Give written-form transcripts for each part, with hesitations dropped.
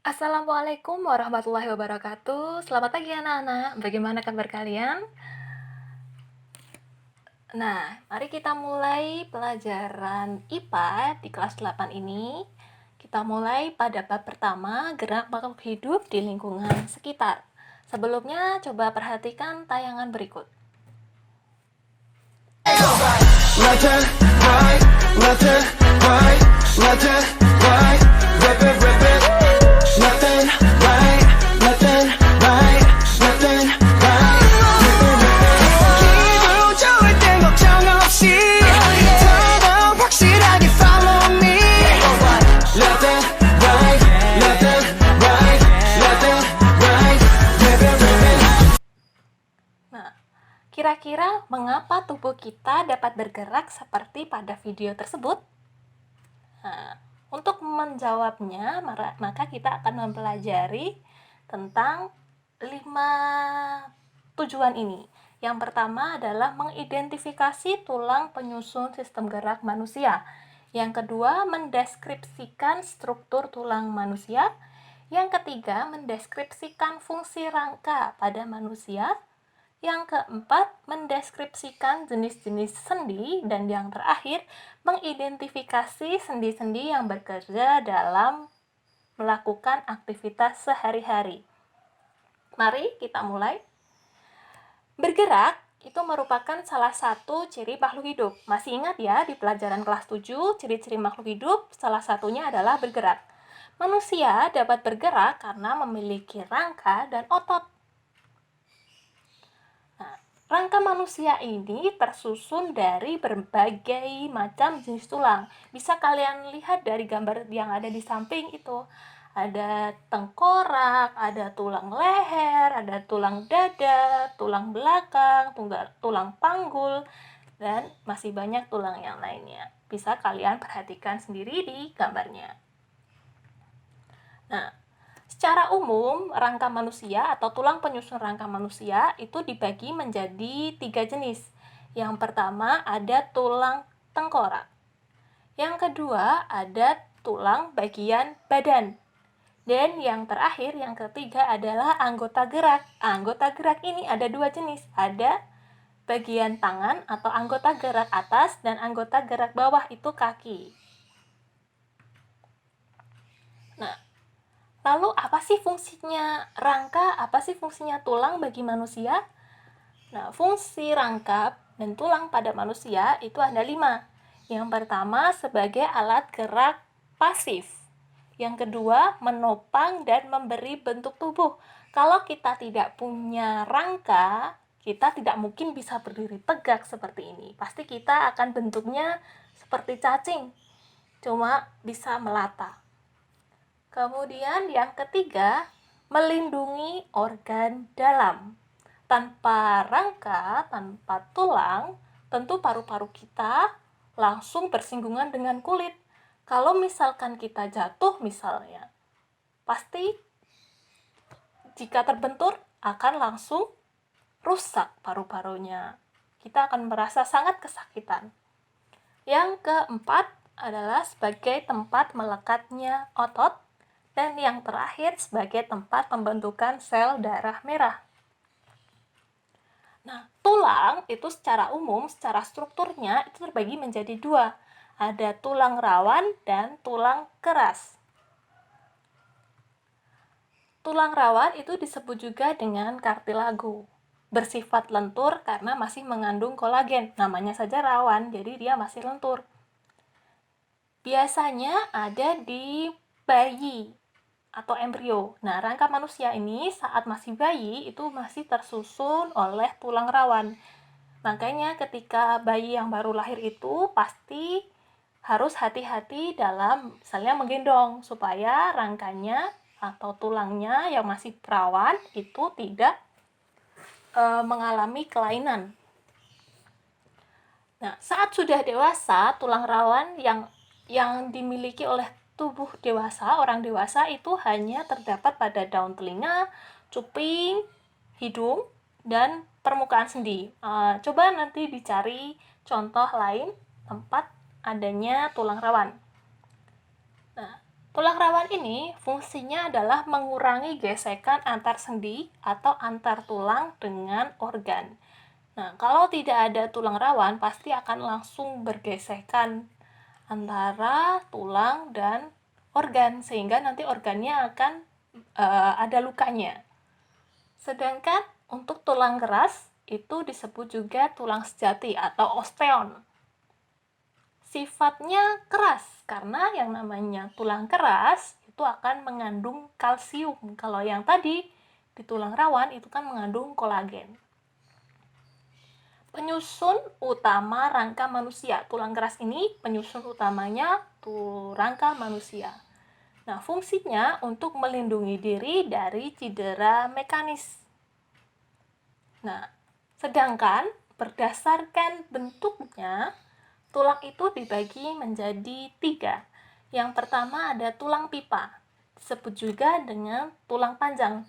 Assalamualaikum warahmatullahi wabarakatuh. Selamat pagi anak-anak. Bagaimana kabar kalian? Nah, mari kita mulai pelajaran IPA di kelas 8 ini. Kita mulai pada bab pertama, gerak makhluk hidup di lingkungan sekitar. Sebelumnya, coba perhatikan tayangan berikut. Left and right, left and right, left and right, rip it, rip it. Left and right, left and right, left and right, rip it, rip it. 기분 좋을 땐 걱정 없이 더더욱 확실하게 follow me. Left and right, left and right, left and right, rip it, rip it. Nah, kira-kira mengapa tubuh kita dapat bergerak seperti pada video tersebut? Nah, untuk menjawabnya, maka kita akan mempelajari tentang 5 tujuan ini. Yang pertama adalah mengidentifikasi tulang penyusun sistem gerak manusia. Yang kedua, mendeskripsikan struktur tulang manusia. Yang ketiga, mendeskripsikan fungsi rangka pada manusia. Yang keempat, mendeskripsikan jenis-jenis sendi. Dan yang terakhir, mengidentifikasi sendi-sendi yang bekerja dalam melakukan aktivitas sehari-hari. Mari kita mulai. Bergerak itu merupakan salah satu ciri makhluk hidup. Masih ingat ya, di pelajaran kelas 7, ciri-ciri makhluk hidup salah satunya adalah bergerak. Manusia dapat bergerak karena memiliki rangka dan otot. Rangka manusia ini tersusun dari berbagai macam jenis tulang. Bisa kalian lihat dari gambar yang ada di samping itu. Ada tengkorak, ada tulang leher, ada tulang dada, tulang belakang, tulang panggul, dan masih banyak tulang yang lainnya. Bisa kalian perhatikan sendiri di gambarnya. Nah, secara umum, rangka manusia atau tulang penyusun rangka manusia itu dibagi menjadi 3 jenis. Yang pertama ada tulang tengkorak. Yang kedua ada tulang bagian badan. Dan yang terakhir, yang ketiga adalah anggota gerak. Anggota gerak ini ada 2 jenis. Ada bagian tangan atau anggota gerak atas dan anggota gerak bawah itu kaki. Nah, lalu apa sih fungsinya rangka, apa sih fungsinya tulang bagi manusia? Nah, fungsi rangka dan tulang pada manusia itu ada 5. Yang pertama sebagai alat gerak pasif. Yang kedua menopang dan memberi bentuk tubuh. Kalau kita tidak punya rangka, kita tidak mungkin bisa berdiri tegak seperti ini. Pasti kita akan bentuknya seperti cacing, cuma bisa melata. Kemudian yang ketiga, melindungi organ dalam. Tanpa rangka, tanpa tulang, tentu paru-paru kita langsung bersinggungan dengan kulit. Kalau misalkan kita jatuh misalnya, pasti jika terbentur akan langsung rusak paru-parunya. Kita akan merasa sangat kesakitan. Yang keempat adalah sebagai tempat melekatnya otot. Dan yang terakhir sebagai tempat pembentukan sel darah merah. Nah, tulang itu secara umum, secara strukturnya itu terbagi menjadi 2. Ada tulang rawan dan tulang keras. Tulang rawan itu disebut juga dengan kartilago. Bersifat lentur karena masih mengandung kolagen. Namanya saja rawan, jadi dia masih lentur. Biasanya ada di bayi atau embrio. Nah, rangka manusia ini saat masih bayi itu masih tersusun oleh tulang rawan. Makanya ketika bayi yang baru lahir itu pasti harus hati-hati dalam misalnya menggendong supaya rangkanya atau tulangnya yang masih perawan itu tidak mengalami kelainan. Nah, saat sudah dewasa, tulang rawan yang dimiliki oleh tubuh dewasa, orang dewasa itu hanya terdapat pada daun telinga, cuping, hidung, dan permukaan sendi. Coba nanti dicari contoh lain tempat adanya tulang rawan. Nah, Tulang rawan ini fungsinya adalah mengurangi gesekan antar sendi atau antar tulang dengan organ. Nah, kalau tidak ada tulang rawan, pasti akan langsung bergesekan antara tulang dan organ, sehingga nanti organnya akan ada lukanya. Sedangkan untuk tulang keras, itu disebut juga tulang sejati atau osteon. Sifatnya keras, karena yang namanya tulang keras itu akan mengandung kalsium. Kalau yang tadi di tulang rawan itu kan mengandung kolagen. Penyusun utama rangka manusia. Tulang keras ini penyusun utamanya rangka manusia. Nah, fungsinya untuk melindungi diri dari cedera mekanis. Nah, sedangkan berdasarkan bentuknya, tulang itu dibagi menjadi 3. Yang pertama ada tulang pipa, disebut juga dengan tulang panjang.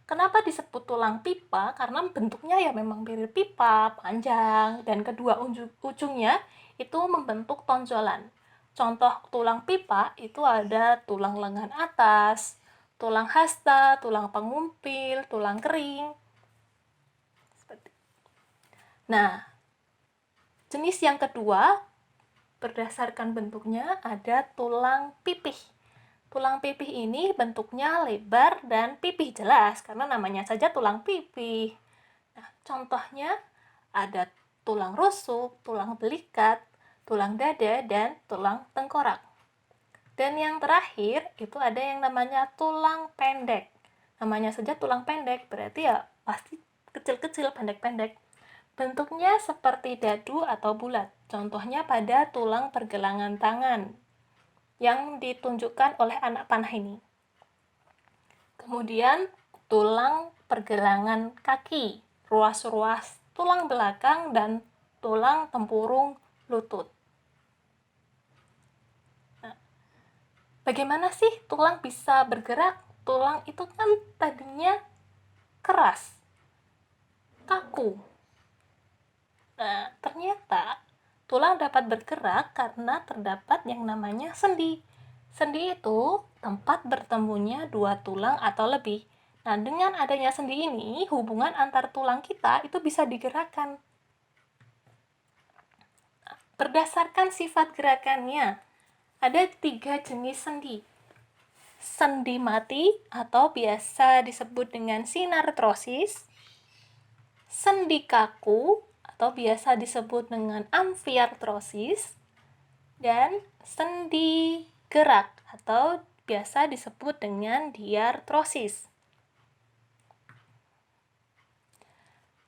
Kenapa disebut tulang pipa? Karena bentuknya ya memang mirip pipa, panjang, dan kedua ujungnya itu membentuk tonjolan. Contoh tulang pipa itu ada tulang lengan atas, tulang hasta, tulang pengumpil, tulang kering. Nah, jenis yang kedua berdasarkan bentuknya ada tulang pipih. Tulang pipih ini bentuknya lebar dan pipih jelas karena namanya saja tulang pipih. Nah, contohnya ada tulang rusuk, tulang belikat, tulang dada, dan tulang tengkorak. Dan yang terakhir itu ada yang namanya tulang pendek. Namanya saja tulang pendek, berarti ya pasti kecil-kecil, pendek-pendek. Bentuknya seperti dadu atau bulat. Contohnya pada tulang pergelangan tangan yang ditunjukkan oleh anak panah ini. Kemudian tulang pergelangan kaki, ruas-ruas tulang belakang dan tulang tempurung lutut. Nah, bagaimana sih tulang bisa bergerak? Tulang itu kan tadinya keras, kaku. Nah, ternyata tulang dapat bergerak karena terdapat yang namanya sendi. Sendi itu tempat bertemunya dua tulang atau lebih. Nah, dengan adanya sendi ini, hubungan antar tulang kita itu bisa digerakkan. Berdasarkan sifat gerakannya, ada 3 jenis sendi. Sendi mati atau biasa disebut dengan sinartrosis, sendi kaku atau biasa disebut dengan amfiartrosis, dan sendi gerak atau biasa disebut dengan diartrosis.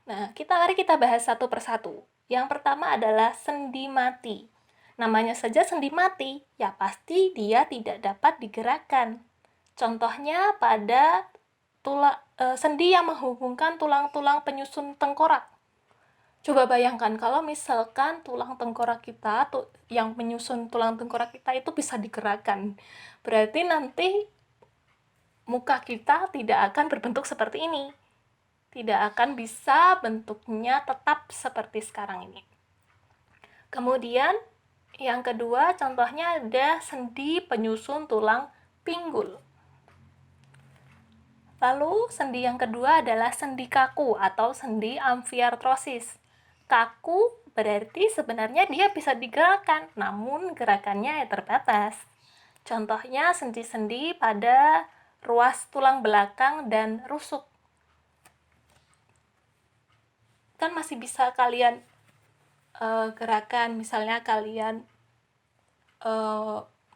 Nah, mari kita bahas satu persatu. Yang pertama adalah sendi mati. Namanya saja sendi mati, ya pasti dia tidak dapat digerakkan. Contohnya pada sendi yang menghubungkan tulang-tulang penyusun tengkorak. Coba bayangkan kalau misalkan tulang tengkorak kita, yang menyusun tulang tengkorak kita itu bisa digerakkan. Berarti nanti muka kita tidak akan berbentuk seperti ini. Tidak akan bisa bentuknya tetap seperti sekarang ini. Kemudian, yang kedua contohnya ada sendi penyusun tulang pinggul. Lalu, sendi yang kedua adalah sendi kaku atau sendi amfiartrosis. Kaku berarti sebenarnya dia bisa digerakkan, namun gerakannya terbatas. Contohnya sendi-sendi pada ruas tulang belakang dan rusuk. Kan masih bisa kalian gerakan, misalnya kalian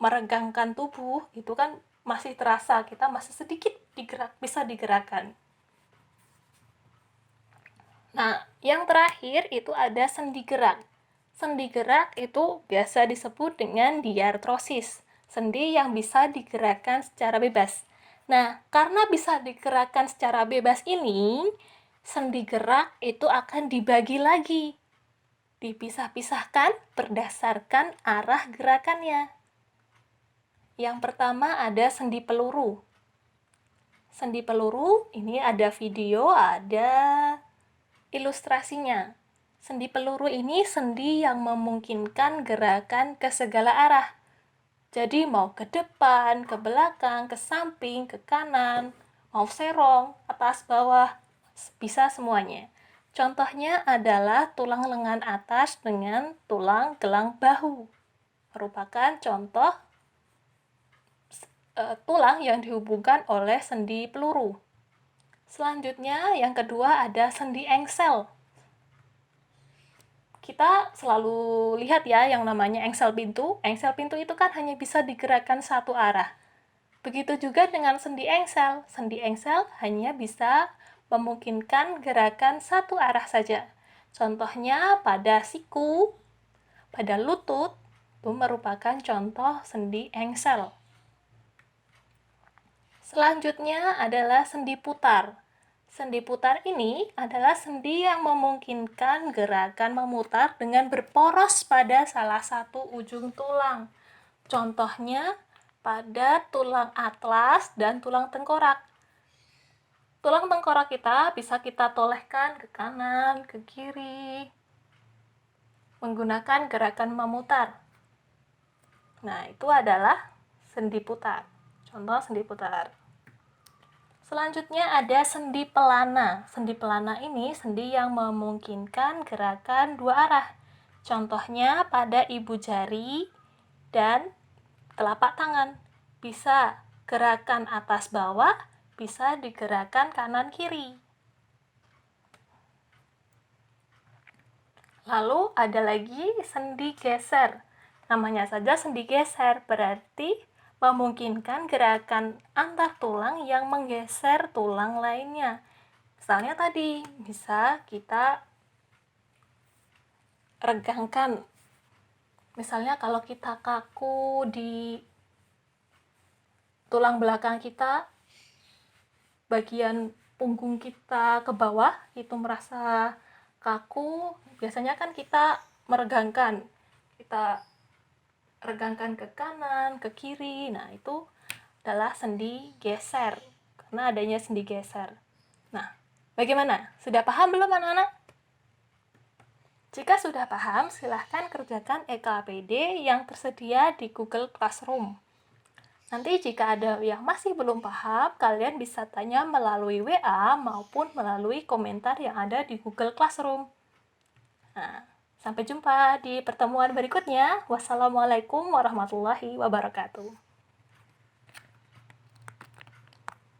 meregangkan tubuh, itu kan masih terasa, kita masih sedikit bisa digerakkan. Nah, yang terakhir itu ada sendi gerak. Sendi gerak itu biasa disebut dengan diartrosis, sendi yang bisa digerakkan secara bebas. Nah, karena bisa digerakkan secara bebas ini, sendi gerak itu akan dibagi lagi, dipisah-pisahkan berdasarkan arah gerakannya. Yang pertama ada sendi peluru. Sendi peluru ini ada video, ada ilustrasinya. Sendi peluru ini sendi yang memungkinkan gerakan ke segala arah. Jadi mau ke depan, ke belakang, ke samping, ke kanan, mau serong, atas, bawah, bisa semuanya. Contohnya adalah tulang lengan atas dengan tulang gelang bahu. Merupakan contoh tulang yang dihubungkan oleh sendi peluru. Selanjutnya, yang kedua ada sendi engsel. Kita selalu lihat ya yang namanya engsel pintu. Engsel pintu itu kan hanya bisa digerakkan satu arah. Begitu juga dengan sendi engsel. Sendi engsel hanya bisa memungkinkan gerakan satu arah saja. Contohnya pada siku, pada lutut, itu merupakan contoh sendi engsel. Selanjutnya adalah sendi putar. Sendi putar ini adalah sendi yang memungkinkan gerakan memutar dengan berporos pada salah satu ujung tulang. Contohnya pada tulang atlas dan tulang tengkorak. Tulang tengkorak kita bisa kita tolehkan ke kanan, ke kiri, menggunakan gerakan memutar. Nah, itu adalah sendi putar. Contoh sendi putar. Selanjutnya ada sendi pelana. Sendi pelana ini sendi yang memungkinkan gerakan dua arah. Contohnya pada ibu jari dan telapak tangan. Bisa gerakan atas bawah, bisa digerakkan kanan kiri. Lalu ada lagi sendi geser. Namanya saja sendi geser, berarti memungkinkan gerakan antar tulang yang menggeser tulang lainnya. Misalnya tadi, bisa kita regangkan. Misalnya kalau kita kaku di tulang belakang kita, bagian punggung kita ke bawah itu merasa kaku, biasanya kan kita meregangkan. Kita regangkan ke kanan, ke kiri. Nah, itu adalah sendi geser, karena adanya sendi geser. Nah, bagaimana? Sudah paham belum anak-anak? Jika sudah paham, silahkan kerjakan EKPD yang tersedia di Google Classroom. Nanti jika ada yang masih belum paham, kalian bisa tanya melalui WA maupun melalui komentar yang ada di Google Classroom. Nah, sampai jumpa di pertemuan berikutnya. Wassalamualaikum warahmatullahi wabarakatuh.